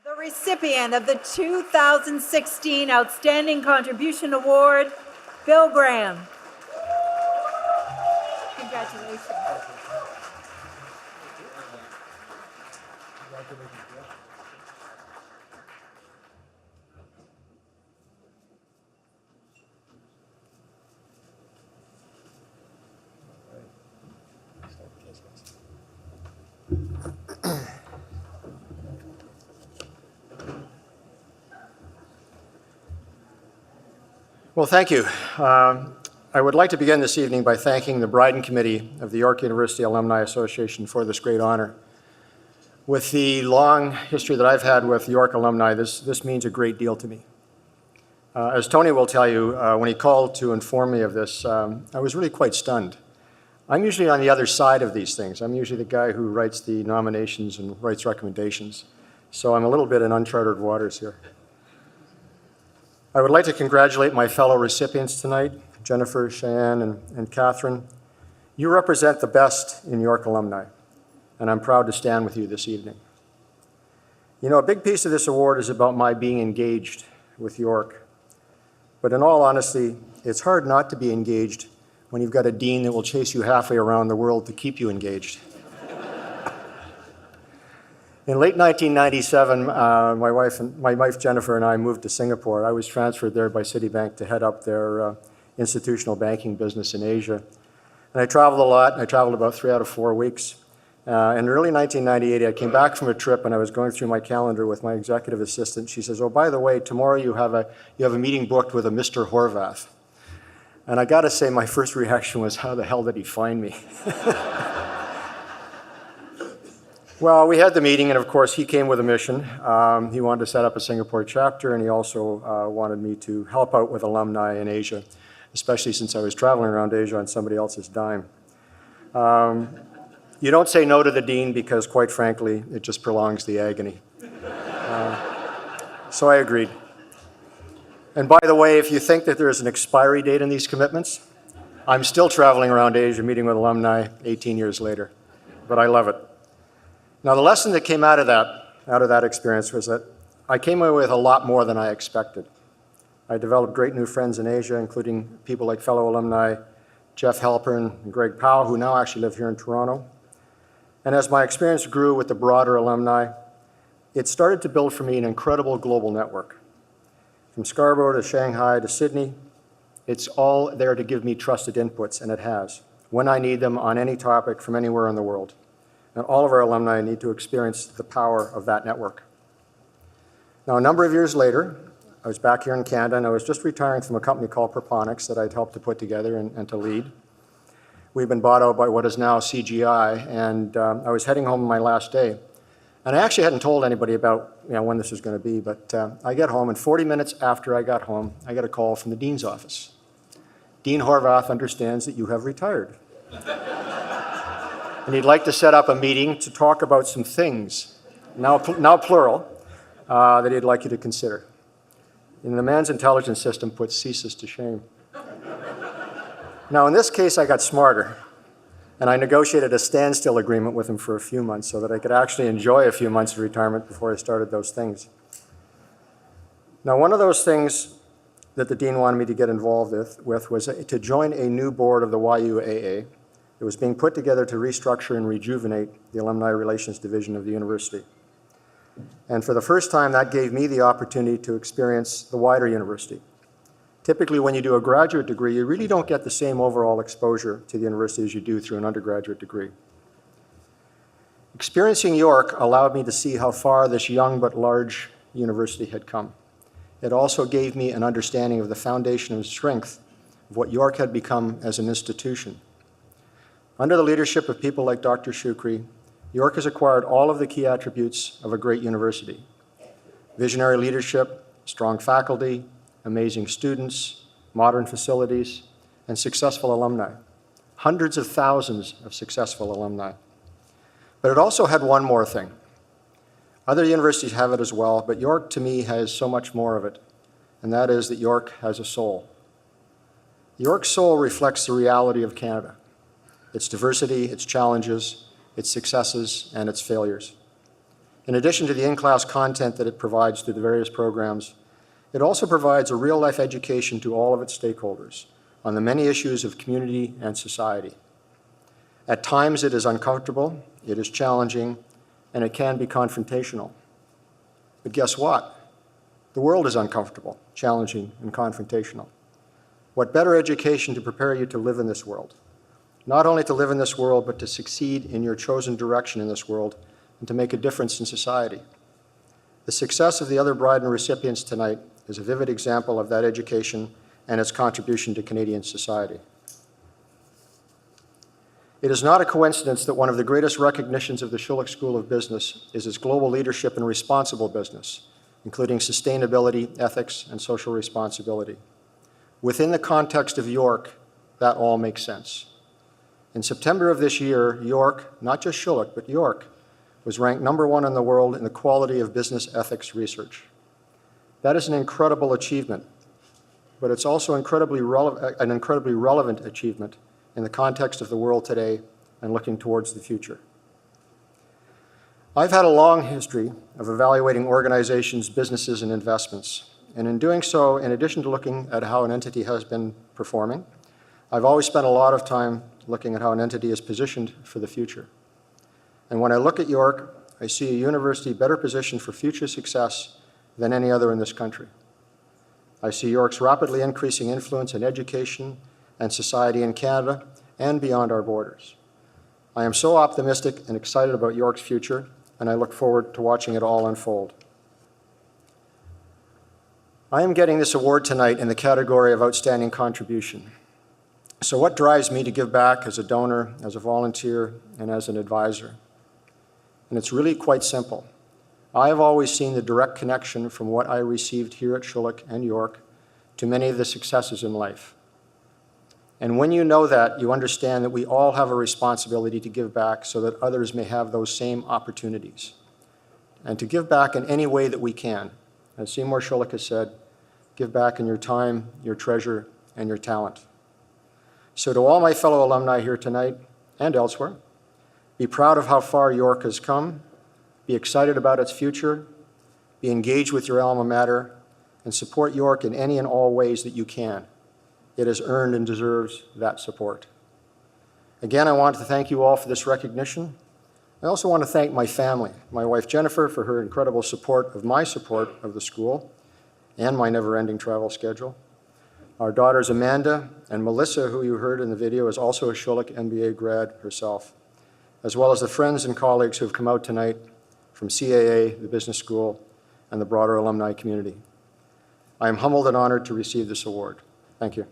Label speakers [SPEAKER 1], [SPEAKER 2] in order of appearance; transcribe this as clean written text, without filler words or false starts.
[SPEAKER 1] The recipient of the 2016 Outstanding Contribution Award, Bill Graham. Congratulations.
[SPEAKER 2] Well, thank you. I would like to begin this evening by thanking the Bryden Committee of the York University Alumni Association for this great honor. With the long history that I've had with York alumni, this means a great deal to me. As Tony will tell you, when he called to inform me of this, I was really quite stunned. I'm usually on the other side of these things. I'm usually the guy who writes the nominations and writes recommendations. So I'm a little bit in uncharted waters here. I would like to congratulate my fellow recipients tonight, Jennifer, Cheyenne, and Catherine. You represent the best in York alumni, and I'm proud to stand with you this evening. You know, a big piece of this award is about my being engaged with York. But in all honesty, it's hard not to be engaged when you've got a dean that will chase you halfway around the world to keep you engaged. In late 1997, my wife Jennifer and I moved to Singapore. I was transferred there by Citibank to head up their institutional banking business in Asia. And I traveled a lot. I traveled about 3 out of 4 weeks. In early 1998, I came back from a trip and I was going through my calendar with my executive assistant. She says, "Oh, by the way, tomorrow you have a meeting booked with a Mr. Horvath." And I got to say, my first reaction was, how the hell did he find me? Well, we had the meeting, and of course, he came with a mission. He wanted to set up a Singapore chapter, and he also wanted me to help out with alumni in Asia, especially since I was traveling around Asia on somebody else's dime. You don't say no to the dean because, quite frankly, it just prolongs the agony. So I agreed. And by the way, if you think that there is an expiry date in these commitments, I'm still traveling around Asia meeting with alumni 18 years later, but I love it. Now, the lesson that came out of that experience was that I came away with a lot more than I expected. I developed great new friends in Asia, including people like fellow alumni Jeff Halpern and Greg Powell, who now actually live here in Toronto. And as my experience grew with the broader alumni, it started to build for me an incredible global network. From Scarborough to Shanghai to Sydney, it's all there to give me trusted inputs, and it has, when I need them on any topic from anywhere in the world. And all of our alumni need to experience the power of that network. Now, a number of years later, I was back here in Canada, and I was just retiring from a company called Proponics that I'd helped to put together and to lead. We've been bought out by what is now CGI, and I was heading home on my last day. And I actually hadn't told anybody about when this was going to be, but I get home, and 40 minutes after I got home, I get a call from the dean's office. Dean Horvath understands that you have retired. And he'd like to set up a meeting to talk about some things, now plural, that he'd like you to consider. And the man's intelligence system puts CSIS to shame. Now, in this case, I got smarter, and I negotiated a standstill agreement with him for a few months so that I could actually enjoy a few months of retirement before I started those things. Now, one of those things that the dean wanted me to get involved with was to join a new board of the YUAA. It was being put together to restructure and rejuvenate the Alumni Relations Division of the university. And for the first time, that gave me the opportunity to experience the wider university. Typically, when you do a graduate degree, you really don't get the same overall exposure to the university as you do through an undergraduate degree. Experiencing York allowed me to see how far this young but large university had come. It also gave me an understanding of the foundation and strength of what York had become as an institution. Under the leadership of people like Dr. Shukri, York has acquired all of the key attributes of a great university: visionary leadership, strong faculty, amazing students, modern facilities, and successful alumni. Hundreds of thousands of successful alumni. But it also had one more thing. Other universities have it as well, but York, to me, has so much more of it, and that is that York has a soul. York's soul reflects the reality of Canada, its diversity, its challenges, its successes, and its failures. In addition to the in-class content that it provides through the various programs, it also provides a real-life education to all of its stakeholders on the many issues of community and society. At times it is uncomfortable, it is challenging, and it can be confrontational. But guess what? The world is uncomfortable, challenging, and confrontational. What better education to prepare you to live in this world? Not only to live in this world, but to succeed in your chosen direction in this world and to make a difference in society. The success of the other Bryden recipients tonight is a vivid example of that education and its contribution to Canadian society. It is not a coincidence that one of the greatest recognitions of the Schulich School of Business is its global leadership in responsible business, including sustainability, ethics, and social responsibility. Within the context of York, that all makes sense. In September of this year, York, not just Schulich, but York, was ranked #1 in the world in the quality of business ethics research. That is an incredible achievement, but it's also an incredibly relevant achievement in the context of the world today and looking towards the future. I've had a long history of evaluating organizations, businesses, and investments. And in doing so, in addition to looking at how an entity has been performing, I've always spent a lot of time looking at how an entity is positioned for the future. And when I look at York, I see a university better positioned for future success than any other in this country. I see York's rapidly increasing influence in education and society in Canada and beyond our borders. I am so optimistic and excited about York's future, and I look forward to watching it all unfold. I am getting this award tonight in the category of outstanding contribution. So what drives me to give back as a donor, as a volunteer, and as an advisor? And it's really quite simple. I have always seen the direct connection from what I received here at Schulich and York to many of the successes in life. And when you know that, you understand that we all have a responsibility to give back so that others may have those same opportunities. And to give back in any way that we can. As Seymour Schulich has said, give back in your time, your treasure, and your talent. So to all my fellow alumni here tonight and elsewhere, be proud of how far York has come, be excited about its future, be engaged with your alma mater, and support York in any and all ways that you can. It has earned and deserves that support. Again, I want to thank you all for this recognition. I also want to thank my family, my wife Jennifer for her incredible support of the school and my never-ending travel schedule. Our daughters Amanda and Melissa, who you heard in the video, is also a Schulich MBA grad herself, as well as the friends and colleagues who have come out tonight from CAA, the business school, and the broader alumni community. I am humbled and honored to receive this award. Thank you.